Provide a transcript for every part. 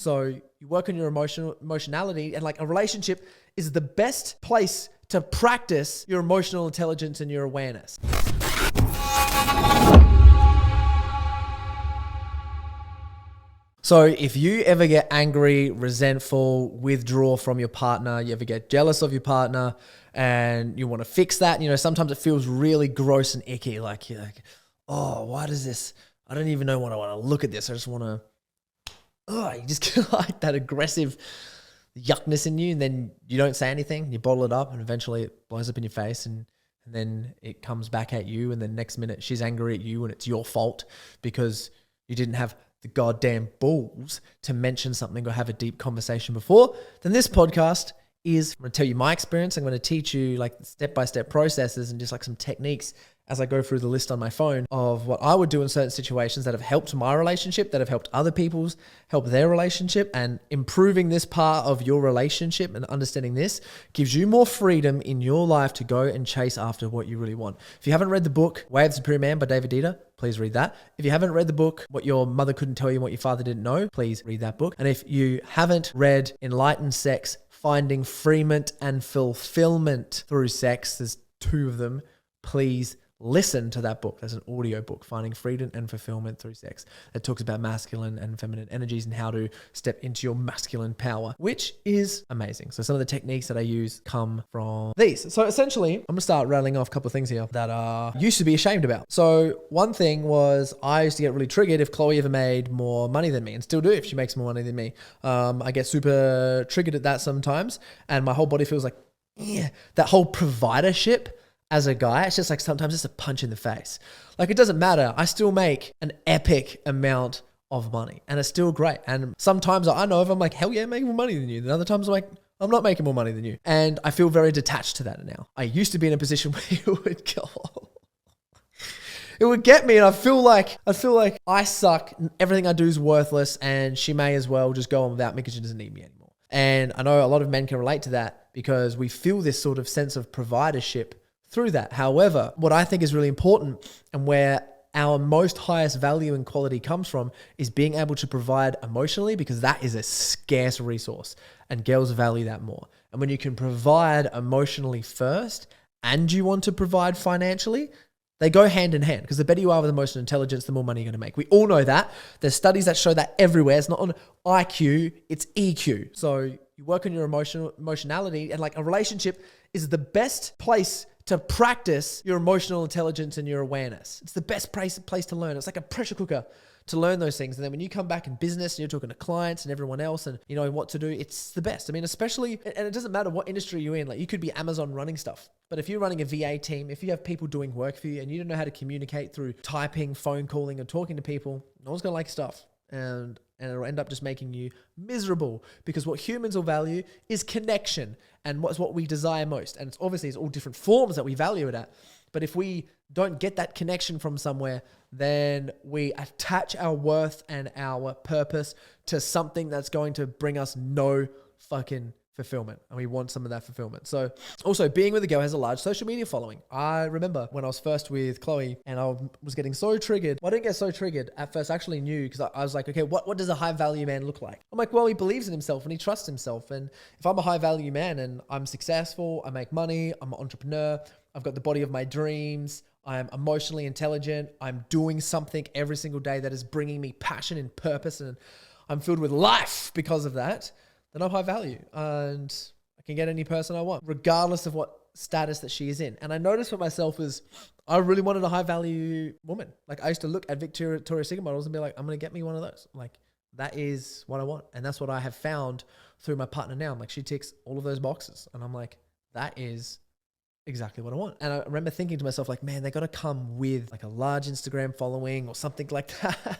So you work on your emotionality, and like a relationship is the best place to practice your emotional intelligence and your awareness. So if you ever get angry, resentful, withdraw from your partner, you ever get jealous of your partner and you want to fix that, sometimes it feels really gross and icky. Like you're like, oh, why does this? I don't even know what I want to look at this. I just want to, you just get like that aggressive yuckness in you, and then you don't say anything, you bottle it up, and eventually it blows up in your face, and then it comes back at you, and then next minute she's angry at you and it's your fault because you didn't have the goddamn balls to mention something or have a deep conversation before. Then this podcast is, I'm going to tell you my experience. I'm going to teach you like step-by-step processes and just like some techniques as I go through the list on my phone of what I would do in certain situations that have helped my relationship, that have helped other people's, help their relationship. And improving this part of your relationship and understanding this gives you more freedom in your life to go and chase after what you really want. If you haven't read the book, Way of the Superior Man by David Dieter, please read that. If you haven't read the book, What Your Mother Couldn't Tell You and What Your Father Didn't Know, please read that book. And if you haven't read Enlightened Sex, Finding Freement and Fulfillment Through Sex, there's 2 of them, please listen to that book. There's an audio book, Finding Freedom and Fulfillment Through Sex, that talks about masculine and feminine energies and how to step into your masculine power, which is amazing. So some of the techniques that I use come from these. So essentially, I'm gonna start rattling off a couple of things here that I used to be ashamed about. So one thing was I used to get really triggered if Chloe ever made more money than me, and still do if she makes more money than me. I get super triggered at that sometimes, and my whole body feels like, that whole providership. As a guy, it's just like sometimes it's a punch in the face. Like it doesn't matter. I still make an epic amount of money and it's still great. And sometimes I know if I'm like, hell yeah, I'm making more money than you. Then other times I'm like, I'm not making more money than you. And I feel very detached to that now. I used to be in a position where it would go, it would get me, and I feel like I suck. Everything I do is worthless, and she may as well just go on without me because she doesn't need me anymore. And I know a lot of men can relate to that because we feel this sort of sense of providership through that. However, what I think is really important and where our most highest value and quality comes from is being able to provide emotionally, because that is a scarce resource and girls value that more. And when you can provide emotionally first and you want to provide financially, they go hand in hand, because the better you are with emotional intelligence, the more money you're going to make. We all know that. There's studies that show that everywhere. It's not on IQ, it's EQ. So you work on your emotionality, and like a relationship is the best place to practice your emotional intelligence and your awareness. It's the best place to learn. It's like a pressure cooker to learn those things. And then when you come back in business and you're talking to clients and everyone else and you know what to do, it's the best. I mean, especially, and it doesn't matter what industry you're in, like you could be Amazon running stuff, but if you're running a VA team, if you have people doing work for you and you don't know how to communicate through typing, phone calling, and talking to people, no one's going to like stuff. And it'll end up just making you miserable, because what humans will value is connection, and what's what we desire most. And it's obviously all different forms that we value it at. But if we don't get that connection from somewhere, then we attach our worth and our purpose to something that's going to bring us no fucking fulfillment, and we want some of that fulfillment. So also, being with a girl has a large social media following. I remember when I was first with Chloe and I was getting so triggered. Well, I didn't get so triggered at first. I actually knew, because I was like, okay, what does a high value man look like? I'm like, well, he believes in himself and he trusts himself. And if I'm a high value man and I'm successful, I make money, I'm an entrepreneur, I've got the body of my dreams, I'm emotionally intelligent, I'm doing something every single day that is bringing me passion and purpose, and I'm filled with life because of that, then I'm high value and I can get any person I want, regardless of what status that she is in. And I noticed for myself is I really wanted a high value woman. Like I used to look at Victoria's Secret models and be like, I'm going to get me one of those. Like that is what I want. And that's what I have found through my partner now. I'm like, she ticks all of those boxes. And I'm like, that is exactly what I want. And I remember thinking to myself, like, man, they got to come with like a large Instagram following or something like that.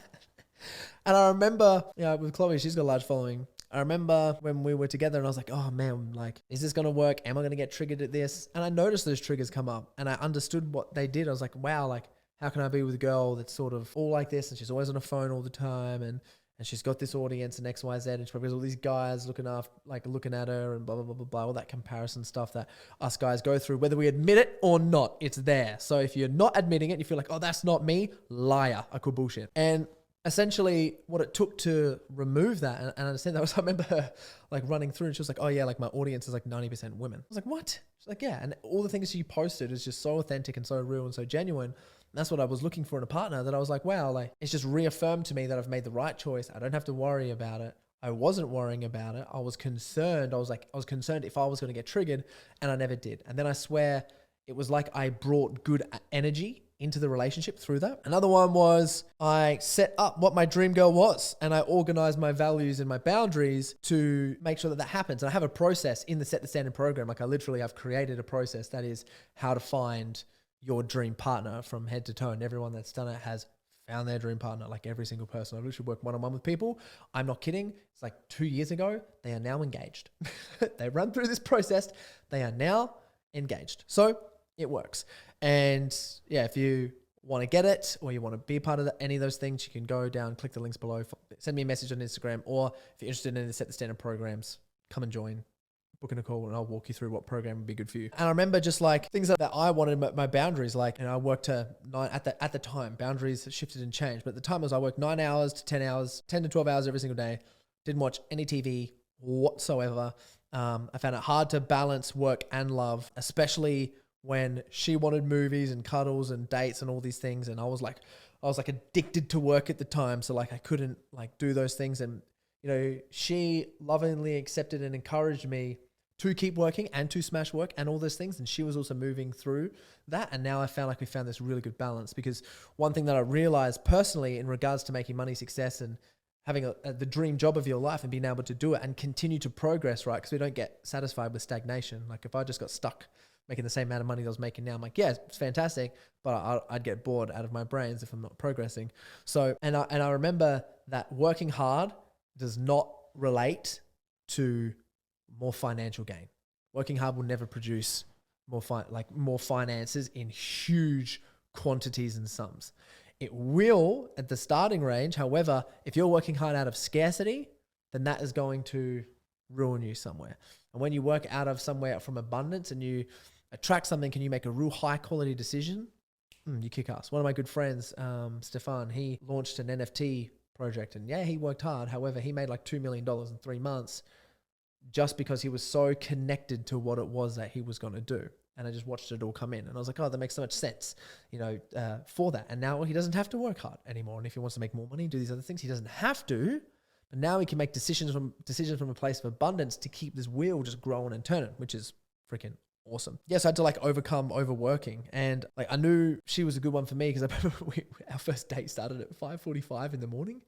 And I remember, with Chloe, she's got a large following. I remember when we were together and I was like, oh man, like, is this going to work? Am I going to get triggered at this? And I noticed those triggers come up and I understood what they did. I was like, wow, like, how can I be with a girl that's sort of all like this and she's always on her phone all the time and she's got this audience and X, Y, Z, and she probably has all these guys looking at her and blah, blah, blah, blah, blah, all that comparison stuff that us guys go through, whether we admit it or not, it's there. So if you're not admitting it, you feel like, oh, that's not me, liar, I could bullshit. And essentially what it took to remove that and understand that was, I remember her like running through and she was like, oh yeah, like my audience is like 90% women. I was like, what? She's like, yeah. And all the things she posted is just so authentic and so real and so genuine. And that's what I was looking for in a partner, that I was like, wow, like it's just reaffirmed to me that I've made the right choice. I don't have to worry about it. I wasn't worrying about it. I was concerned. I was concerned if I was going to get triggered, and I never did. And then I swear it was like I brought good energy into the relationship through that. Another one was I set up what my dream girl was, and I organized my values and my boundaries to make sure that that happens. And I have a process in the Set the Standard program. Like I literally have created a process that is how to find your dream partner from head to toe. And everyone that's done it has found their dream partner, like every single person. I've literally worked one-on-one with people. I'm not kidding. It's like 2 years ago, they are now engaged. They run through this process. They are now engaged. So it works. And yeah, if you want to get it or you want to be a part of any of those things, you can go down, click the links below, send me a message on Instagram, or if you're interested in the Set the Standard programs, come and join. Book in a call and I'll walk you through what program would be good for you. And I remember just like things that I wanted, my boundaries, like, I worked to 9 at the time, boundaries shifted and changed. But at the time I worked 9 hours to 10 hours, 10 to 12 hours every single day. Didn't watch any TV whatsoever. I found it hard to balance work and love, especially when she wanted movies and cuddles and dates and all these things. And I was like addicted to work at the time. So like I couldn't like do those things. And, she lovingly accepted and encouraged me to keep working and to smash work and all those things. And she was also moving through that. And now I found like we found this really good balance, because one thing that I realized personally in regards to making money, success, and having the dream job of your life and being able to do it and continue to progress, right? Because we don't get satisfied with stagnation. Like if I just got stuck making the same amount of money that I was making now, I'm like, yeah, it's fantastic, but I'd get bored out of my brains if I'm not progressing. So, and I remember that working hard does not relate to more financial gain. Working hard will never produce more finances in huge quantities and sums. It will at the starting range. However, if you're working hard out of scarcity, then that is going to ruin you somewhere. And when you work out of somewhere from abundance and you attract something, can you make a real high quality decision? You kick ass. One of my good friends, Stefan, he launched an NFT project, and yeah, he worked hard. However, he made like $2 million in 3 months just because he was so connected to what it was that he was going to do. And I just watched it all come in, and I was like, oh, that makes so much sense, for that. And now he doesn't have to work hard anymore. And if he wants to make more money, do these other things, he doesn't have to. But now he can make decisions from a place of abundance to keep this wheel just growing and turning, which is freaking awesome. Yes, I had to like overcome overworking, and like I knew she was a good one for me because I remember our first date started at 5:45 in the morning,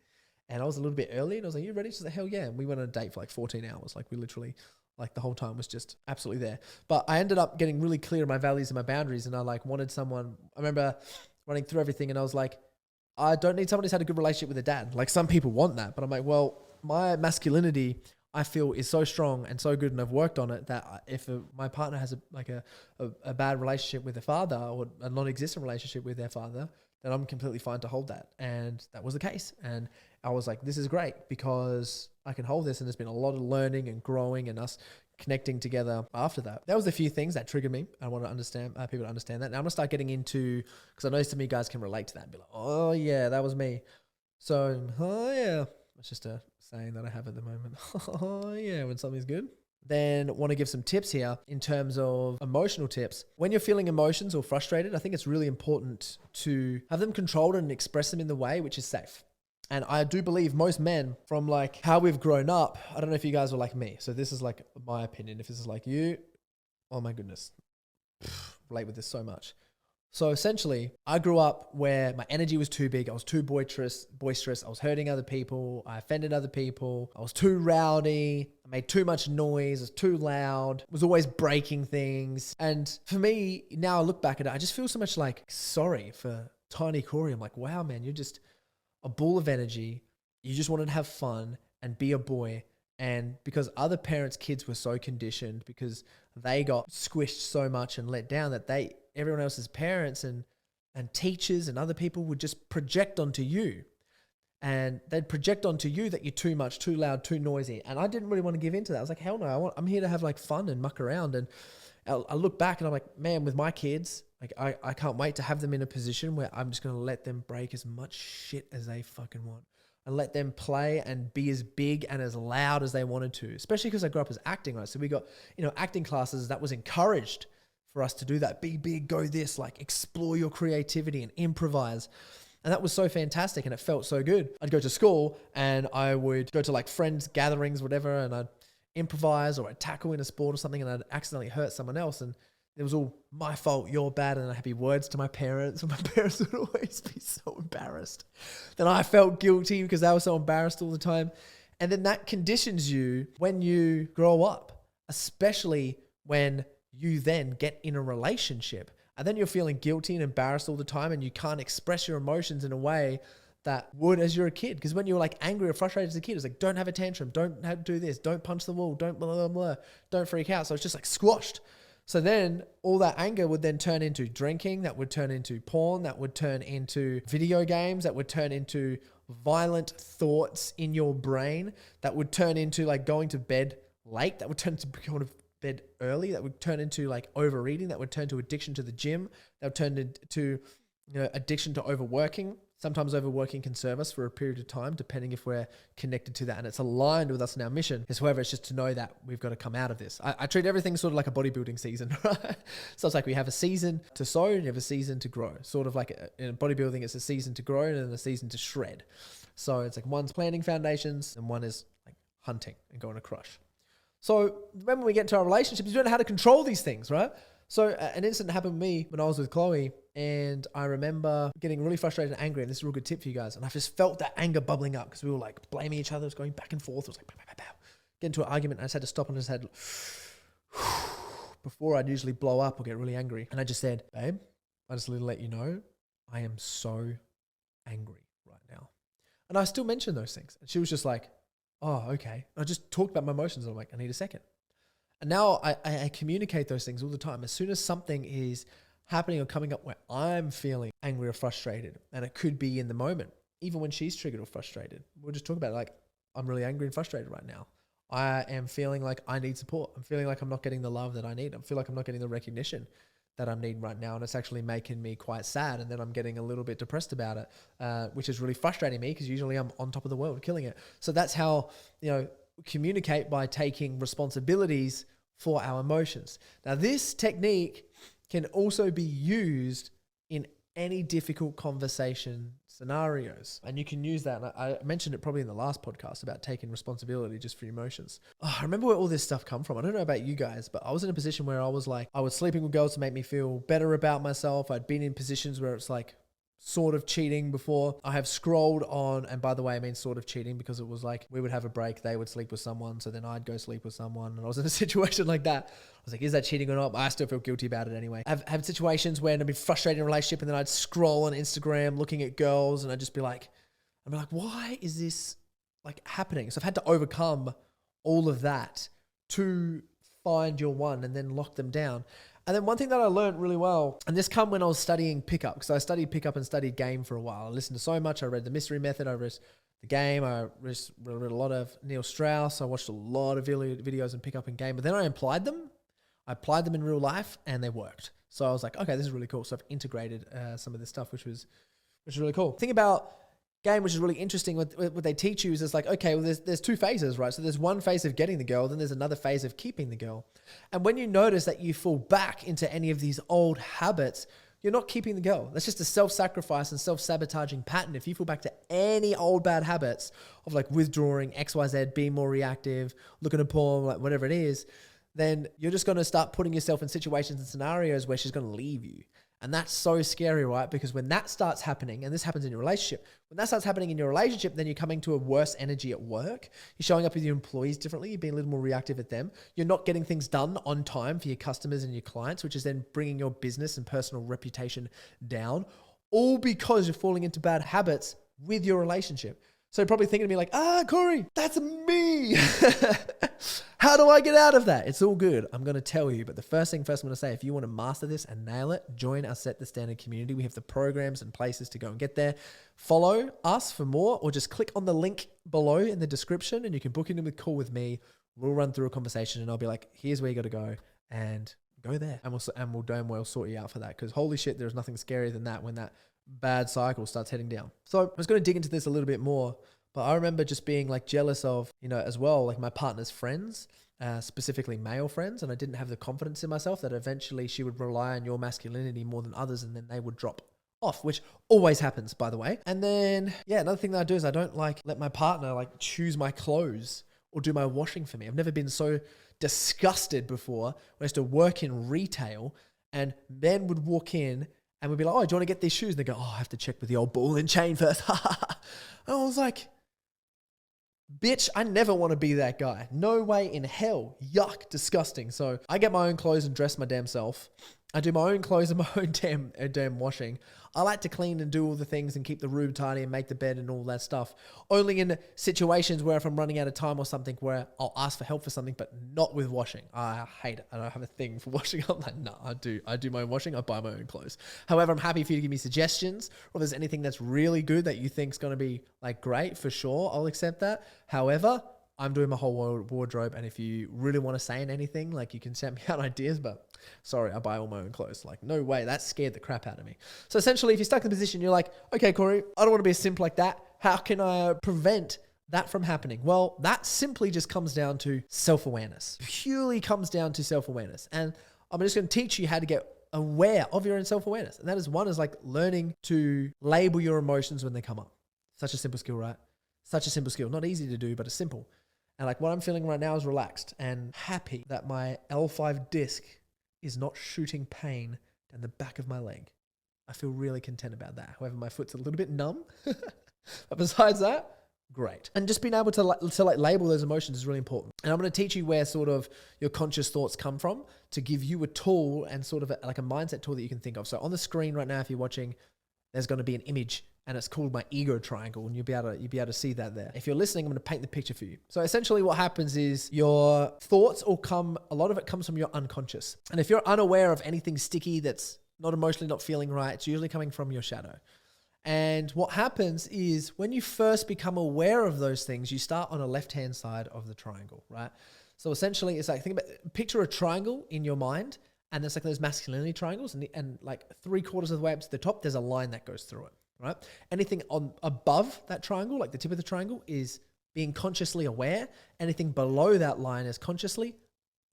and I was a little bit early, and I was like, "You ready?" She's like, "Hell yeah!" And we went on a date for like 14 hours. Like we literally, like the whole time was just absolutely there. But I ended up getting really clear on my values and my boundaries, and I like wanted someone. I remember running through everything, and I was like, I don't need someone who's had a good relationship with a dad. Like some people want that, but I'm like, well, my masculinity, I feel, is so strong and so good, and I've worked on it, that if my partner has a bad relationship with their father or a non-existent relationship with their father, then I'm completely fine to hold that. And that was the case. And I was like, this is great because I can hold this. And there's been a lot of learning and growing and us connecting together after that. That was a few things that triggered me. I want to understand people to understand that. Now I'm gonna start getting into, because I know some of you guys can relate to that and be like, oh yeah, that was me. So, oh yeah, it's just a saying that I have at the moment. Oh yeah, when something's good. Then want to give some tips here in terms of emotional tips. When you're feeling emotions or frustrated, I think it's really important to have them controlled and express them in the way which is safe. And I do believe most men, from like how we've grown up, I don't know if you guys are like me. So this is like my opinion. If this is like you, oh my goodness, relate with this so much. So essentially, I grew up where my energy was too big. I was too boisterous. I was hurting other people. I offended other people. I was too rowdy. I made too much noise. I was too loud. I was always breaking things. And for me, now I look back at it, I just feel so much like sorry for tiny Corey. I'm like, wow, man, you're just a ball of energy. You just wanted to have fun and be a boy. And because other parents' kids were so conditioned, because they got squished so much and let down, that everyone else's parents and teachers and other people would just project onto you. And they'd project onto you that you're too much, too loud, too noisy. And I didn't really want to give into that. I was like, hell no, I'm here to have like fun and muck around. And I look back and I'm like, man, with my kids, like I can't wait to have them in a position where I'm just going to let them break as much shit as they fucking want. and let them play and be as big and as loud as they wanted to, especially because I grew up as acting, right? So we got, acting classes that was encouraged for us to do that. Be big, go this, like explore your creativity and improvise. And that was so fantastic and it felt so good. I'd go to school and I would go to like friends gatherings, whatever, and I'd improvise or I'd tackle in a sport or something and I'd accidentally hurt someone else. And it was all my fault, you're bad. And I'd be words to my parents, and my parents would always be so embarrassed. Then I felt guilty because they were so embarrassed all the time. And then that conditions you when you grow up, especially when you then get in a relationship. And then you're feeling guilty and embarrassed all the time and you can't express your emotions in a way that would as you're a kid. Because when you're like angry or frustrated as a kid, it's like, don't have a tantrum, don't have to do this, don't punch the wall, don't blah, blah, blah, don't freak out. So it's just like squashed. So then all that anger would then turn into drinking, that would turn into porn, that would turn into video games, that would turn into violent thoughts in your brain, that would turn into like going to bed late, that would turn into going to bed early, that would turn into like overeating, that would turn to addiction to the gym, that would turn into addiction to overworking. Sometimes overworking can serve us for a period of time, depending if we're connected to that and it's aligned with us in our mission. However, it's just to know that we've got to come out of this. I treat everything sort of like a bodybuilding season, right? So it's like we have a season to sow and you have a season to grow. Sort of like in bodybuilding, it's a season to grow and then a season to shred. So it's like one's planting foundations and one is like hunting and going to crush. So when we get into our relationships, you don't know how to control these things, right? So an incident happened with me when I was with Chloe, and I remember getting really frustrated and angry, and this is a real good tip for you guys. And I just felt that anger bubbling up because we were like blaming each other. It was going back and forth. It was like, pow, pow, pow. Get into an argument, and I just had to stop and just had, before I'd usually blow up or get really angry. And I just said, babe, I just need to let you know, I am so angry right now. And I still mentioned those things. And she was just like, oh, okay. I just talked about my emotions. And I'm like, I need a second. And now I communicate those things all the time. As soon as something is happening or coming up where I'm feeling angry or frustrated, and it could be in the moment, even when she's triggered or frustrated, we'll just talk about it like, I'm really angry and frustrated right now. I am feeling like I need support. I'm feeling like I'm not getting the love that I need. I feel like I'm not getting the recognition that I'm needing right now. And it's actually making me quite sad. And then I'm getting a little bit depressed about it, which is really frustrating me because usually I'm on top of the world, killing it. So that's how, communicate by taking responsibilities for our emotions. Now, this technique can also be used in any difficult conversation scenarios. And you can use that. And I mentioned it probably in the last podcast about taking responsibility just for your emotions. Oh, I remember where all this stuff come from. I don't know about you guys, but I was in a position where I was sleeping with girls to make me feel better about myself. I'd been in positions where it's like sort of cheating before. I have scrolled on, and by the way, I mean sort of cheating because it was like we would have a break, they would sleep with someone, so then I'd go sleep with someone, and I was in a situation like that. I was like, is that cheating or not? I still feel guilty about it anyway. I've had situations where I've been frustrated in a relationship, and then I'd scroll on Instagram looking at girls, and I'd be like, why is this like happening? So I've had to overcome all of that to find your one and then lock them down. And then one thing that I learned really well, and this come when I was studying pickup, because I studied pickup and studied game for a while. I listened to so much. I read The Mystery Method. I read The Game. I read a lot of Neil Strauss. I watched a lot of videos on pickup and game. But then I applied them. I applied them in real life, and they worked. So I was like, okay, this is really cool. So I've integrated some of this stuff, which was really cool. The thing about game, which is really interesting, what they teach you is it's like, okay, well, there's two phases, right? So there's one phase of getting the girl, then there's another phase of keeping the girl. And when you notice that you fall back into any of these old habits, you're not keeping the girl. That's just a self-sacrifice and self-sabotaging pattern. If you fall back to any old bad habits of like withdrawing, XYZ, being more reactive, looking at porn, like whatever it is, then you're just going to start putting yourself in situations and scenarios where she's going to leave you. And that's so scary, right? Because when that starts happening, and this happens in your relationship, when that starts happening in your relationship, then you're coming to a worse energy at work. You're showing up with your employees differently. You're being a little more reactive at them. You're not getting things done on time for your customers and your clients, which is then bringing your business and personal reputation down, all because you're falling into bad habits with your relationship. So you're probably thinking to me like, Corey, that's me. How do I get out of that? It's all good. I'm going to tell you. But the first thing first I'm going to say, if you want to master this and nail it, join our Set the Standard community. We have the programs and places to go and get there. Follow us for more, or just click on the link below in the description and you can book in a call with me. We'll run through a conversation and I'll be like, here's where you got to go, and go there. And we'll sort you out for that. Because holy shit, there's nothing scarier than that when that bad cycle starts heading down. So I was going to dig into this a little bit more, But I remember just being like jealous of, as well, like my partner's friends, specifically male friends. And I didn't have the confidence in myself that eventually she would rely on your masculinity more than others. And then they would drop off, which always happens, by the way. And then, another thing that I do is I don't let my partner choose my clothes or do my washing for me. I've never been so disgusted before when I used to work in retail and men would walk in and would be like, oh, do you want to get these shoes? And they go, oh, I have to check with the old ball and chain first. And I was like, bitch, I never want to be that guy. No way in hell. Yuck, disgusting. So I get my own clothes and dress my damn self. I do my own clothes and my own damn washing. I like to clean and do all the things and keep the room tidy and make the bed and all that stuff. Only in situations where if I'm running out of time or something where I'll ask for help for something, but not with washing. I hate it. I don't have a thing for washing. I'm like, no, I do my own washing. I buy my own clothes. However, I'm happy for you to give me suggestions, or if there's anything that's really good that you think is going to be great, for sure, I'll accept that. However, I'm doing my whole wardrobe, and if you really want to say anything, you can send me out ideas, but sorry, I buy all my own clothes. No way, that scared the crap out of me. So essentially, if you're stuck in the position, you're like, okay, Corey, I don't want to be a simp like that. How can I prevent that from happening? Well, that simply just comes down to self-awareness. Purely comes down to self-awareness. And I'm just going to teach you how to get aware of your own self-awareness. And that is one is learning to label your emotions when they come up. Such a simple skill, right? Such a simple skill. Not easy to do, but it's simple. And what I'm feeling right now is relaxed and happy that my L5 disc is not shooting pain down the back of my leg. I feel really content about that. However, my foot's a little bit numb. But besides that, great. And just being able to label those emotions is really important. And I'm going to teach you where sort of your conscious thoughts come from to give you a tool and sort of a mindset tool that you can think of. So on the screen right now, if you're watching, there's going to be an image and it's called my ego triangle, and you'll be able to see that there. If you're listening, I'm going to paint the picture for you. So essentially what happens is your thoughts a lot of it comes from your unconscious. And if you're unaware of anything sticky that's not emotionally not feeling right, it's usually coming from your shadow. And what happens is when you first become aware of those things, you start on the left-hand side of the triangle, right? So essentially it's picture a triangle in your mind, and there's those masculinity triangles, and 3/4 of the way up to the top, there's a line that goes through it. Right? Anything above that triangle, the tip of the triangle, is being consciously aware. Anything below that line is consciously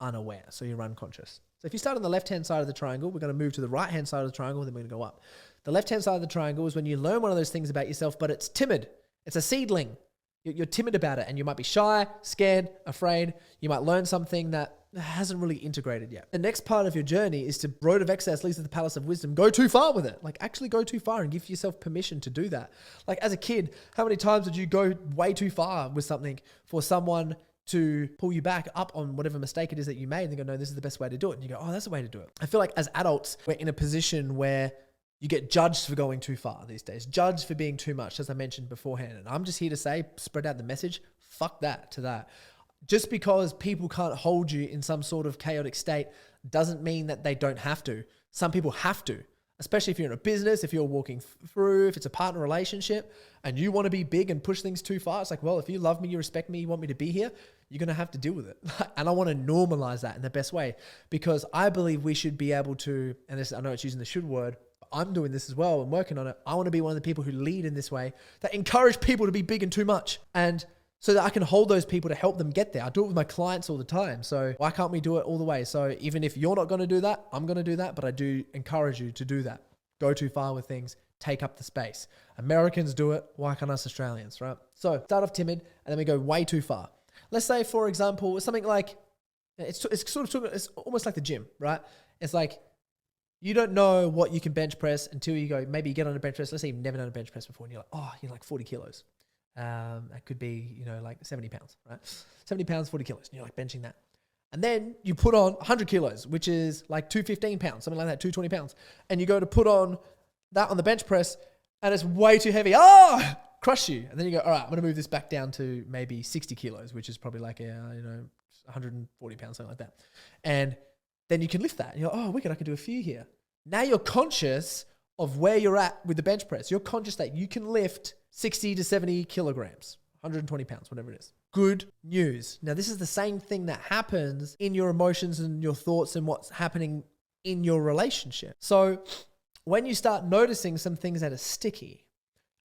unaware. So you're unconscious. So if you start on the left-hand side of the triangle, we're going to move to the right-hand side of the triangle, and then we're going to go up. The left-hand side of the triangle is when you learn one of those things about yourself, but it's timid. It's a seedling. You're timid about it, and you might be shy, scared, afraid. You might learn something that hasn't really integrated yet. The next part of your journey is to road of excess leads to the palace of wisdom. Go too far with it. Actually go too far and give yourself permission to do that. As a kid, how many times did you go way too far with something for someone to pull you back up on whatever mistake it is that you made, and they go, no, this is the best way to do it. And you go, oh, that's the way to do it. I feel like as adults, we're in a position where you get judged for going too far these days, judged for being too much, as I mentioned beforehand. And I'm just here to say, spread out the message, fuck that to that. Just because people can't hold you in some sort of chaotic state doesn't mean that they don't have to. Some people have to, especially if you're in a business, if you're walking through, if it's a partner relationship and you want to be big and push things too far. It's well, if you love me, you respect me, you want me to be here, you're going to have to deal with it. And I want to normalize that in the best way, because I believe we should be able to, and this, I know it's using the should word, but I'm doing this as well and working on it. I want to be one of the people who lead in this way, that encourage people to be big and too much. And so that I can hold those people to help them get there. I do it with my clients all the time. So why can't we do it all the way? So even if you're not going to do that, I'm going to do that. But I do encourage you to do that. Go too far with things. Take up the space. Americans do it. Why can't us Australians, right? So start off timid, and then we go way too far. Let's say, for example, something like, it's almost like the gym, right? It's you don't know what you can bench press until you go, maybe you get on a bench press. Let's say you've never done a bench press before, and you're you're 40 kilos. That could be, 70 pounds, right? 70 pounds, 40 kilos. And you're benching that. And then you put on 100 kilos, which is 215 pounds, something like that, 220 pounds. And you go to put on that on the bench press and it's way too heavy. Crush you. And then you go, all right, I'm going to move this back down to maybe 60 kilos, which is probably 140 pounds, something like that. And then you can lift that. And you're wicked, I can do a few here. Now you're conscious of where you're at with the bench press. You're conscious that you can lift 60 to 70 kilograms, 120 pounds, whatever it is. Good news. Now, this is the same thing that happens in your emotions and your thoughts and what's happening in your relationship. So when you start noticing some things that are sticky,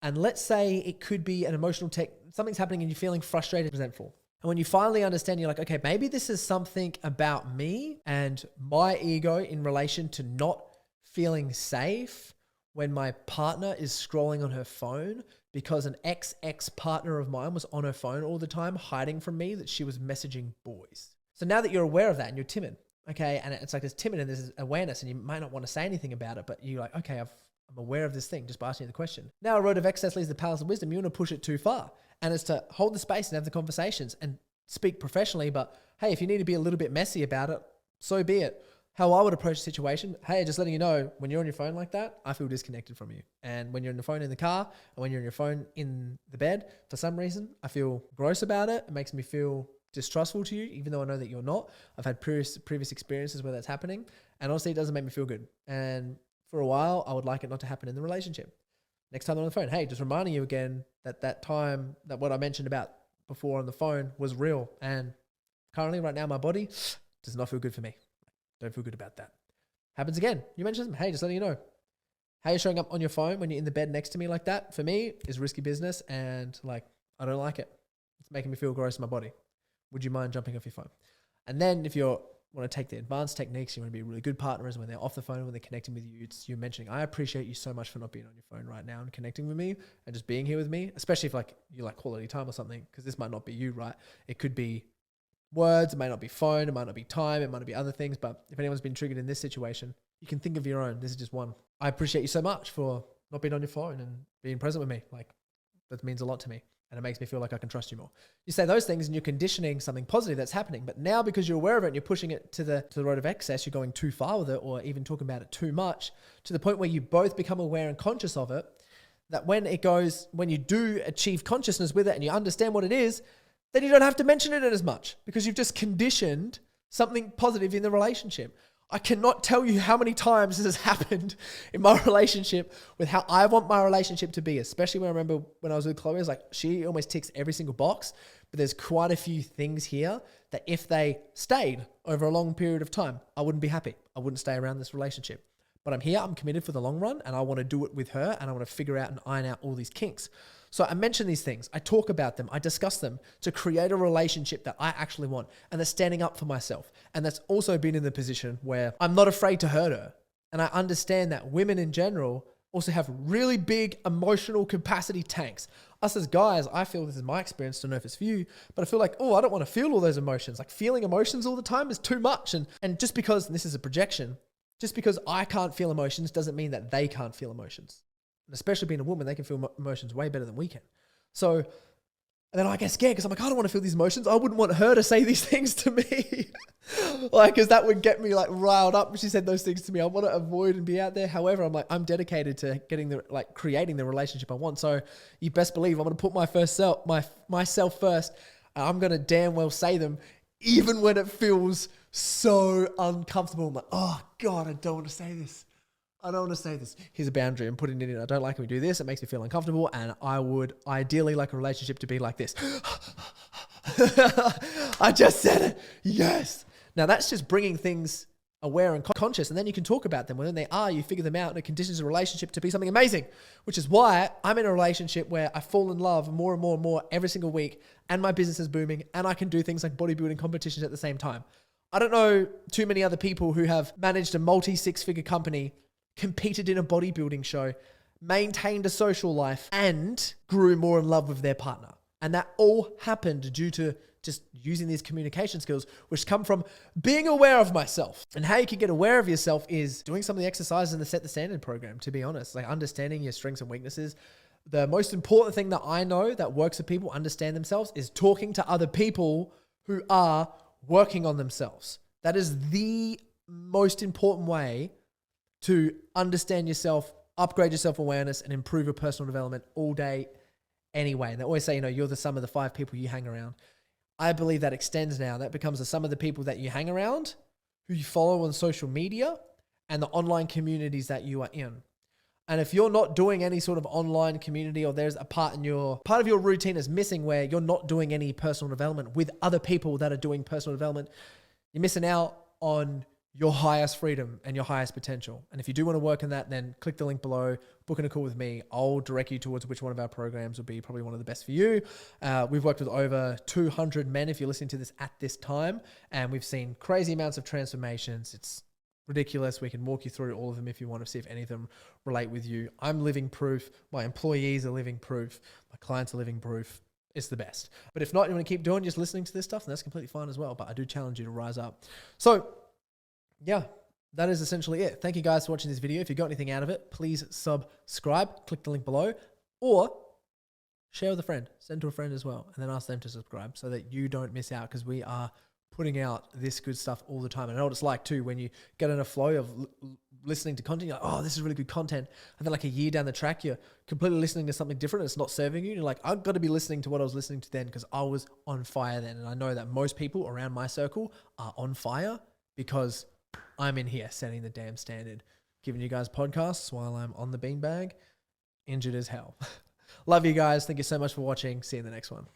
And let's say it could be an emotional something's happening and you're feeling frustrated, resentful. And when you finally understand, you're like, okay, maybe this is something about me and my ego in relation to not feeling safe when my partner is scrolling on her phone because an ex partner of mine was on her phone all the time, hiding from me that she was messaging boys. So now that you're aware of that and you're timid, okay, and it's like there's timid and there's awareness and you might not want to say anything about it, but you're like, okay, I'm aware of this thing just by asking the question. Now a road of excess leads to the palace of wisdom. You want to push it too far. And it's to hold the space and have the conversations and speak professionally. But hey, if you need to be a little bit messy about it, so be it. How I would approach the situation, hey, just letting you know, when you're on your phone like that, I feel disconnected from you. And when you're on the phone in the car, and when you're on your phone in the bed, for some reason, I feel gross about it. It makes me feel distrustful to you, even though I know that you're not. I've had previous experiences where that's happening. And honestly, it doesn't make me feel good. And for a while, I would like it not to happen in the relationship. Next time I'm on the phone, hey, just reminding you again that time, that what I mentioned about before on the phone was real. And currently right now, my body does not feel good for me. Don't feel good about that. Happens again. You mentioned, hey, just letting you know. How you're showing up on your phone when you're in the bed next to me like that, for me, is risky business. And like, I don't like it. It's making me feel gross in my body. Would you mind jumping off your phone? And then if you want to take the advanced techniques, you want to be really good partners when they're off the phone, when they're connecting with you, it's you mentioning, I appreciate you so much for not being on your phone right now and connecting with me and just being here with me, especially if like you like quality time or something, because this might not be you, right? It could be words, it might not be phone, it might not be time, it might not be other things, but if anyone's been triggered in this situation, you can think of your own. This is just one. I appreciate you so much for not being on your phone and being present with me. Like, that means a lot to me. And it makes me feel like I can trust you more. You say those things and you're conditioning something positive that's happening. But now because you're aware of it and you're pushing it to the road of excess, you're going too far with it or even talking about it too much to the point where you both become aware and conscious of it, that when you do achieve consciousness with it and you understand what it is, then you don't have to mention it as much because you've just conditioned something positive in the relationship. I cannot tell you how many times this has happened in my relationship with how I want my relationship to be, especially when I remember when I was with Chloe, I was like, she almost ticks every single box, but there's quite a few things here that if they stayed over a long period of time, I wouldn't be happy. I wouldn't stay around this relationship. But I'm here, I'm committed for the long run, and I want to do it with her, and I want to figure out and iron out all these kinks. So I mention these things, I talk about them, I discuss them to create a relationship that I actually want, and that's standing up for myself. And that's also been in the position where I'm not afraid to hurt her. And I understand that women in general also have really big emotional capacity tanks. Us as guys, I feel, this is my experience, don't know if it's for you, but I feel like, I don't want to feel all those emotions. Like feeling emotions all the time is too much. And just because, and this is a projection, just because I can't feel emotions doesn't mean that they can't feel emotions. And especially being a woman, they can feel emotions way better than we can. So, and then I get scared because I'm like, I don't want to feel these emotions. I wouldn't want her to say these things to me. Like, because that would get me like riled up if she said those things to me. I want to avoid and be out there. However, I'm like, I'm dedicated to creating the relationship I want. So you best believe I'm going to put myself first. And I'm going to damn well say them, even when it feels so uncomfortable. I'm like, oh God, I don't want to say this. I don't want to say this. Here's a boundary. I'm putting it in. I don't like when we do this. It makes me feel uncomfortable. And I would ideally like a relationship to be like this. I just said it. Yes. Now that's just bringing things aware and conscious. And then you can talk about them. When they are, you figure them out and it conditions a relationship to be something amazing, which is why I'm in a relationship where I fall in love more and more and more every single week. And my business is booming and I can do things like bodybuilding competitions at the same time. I don't know too many other people who have managed a multi-six-figure company, competed in a bodybuilding show, maintained a social life, and grew more in love with their partner. And that all happened due to just using these communication skills, which come from being aware of myself. And how you can get aware of yourself is doing some of the exercises in the Set the Standard program, to be honest, like understanding your strengths and weaknesses. The most important thing that I know that works for people understand themselves is talking to other people who are working on themselves. That is the most important way to understand yourself, upgrade your self-awareness, and improve your personal development all day anyway. And they always say, you're the sum of the 5 people you hang around. I believe that extends now. That becomes the sum of the people that you hang around, who you follow on social media, and the online communities that you are in. And if you're not doing any sort of online community, or there's a part of your routine is missing where you're not doing any personal development with other people that are doing personal development, you're missing out on your highest freedom and your highest potential. And if you do want to work in that, then click the link below, book in a call with me. I'll direct you towards which one of our programs will be probably one of the best for you. We've worked with over 200 men, if you're listening to this at this time, and we've seen crazy amounts of transformations. It's ridiculous. We can walk you through all of them if you want to see if any of them relate with you. I'm living proof. My employees are living proof. My clients are living proof. It's the best. But if not, you want to keep doing just listening to this stuff, then that's completely fine as well. But I do challenge you to rise up. So yeah, that is essentially it. Thank you guys for watching this video. If you got anything out of it, please subscribe, click the link below, or share with a friend, send to a friend as well, and then ask them to subscribe so that you don't miss out, because we are putting out this good stuff all the time. And I know what it's like too, when you get in a flow of listening to content, you're like, oh, this is really good content. And then like a year down the track, you're completely listening to something different. And it's not serving you. And you're like, I've got to be listening to what I was listening to then, because I was on fire then. And I know that most people around my circle are on fire because I'm in here setting the damn standard, giving you guys podcasts while I'm on the beanbag, injured as hell. Love you guys. Thank you so much for watching. See you in the next one.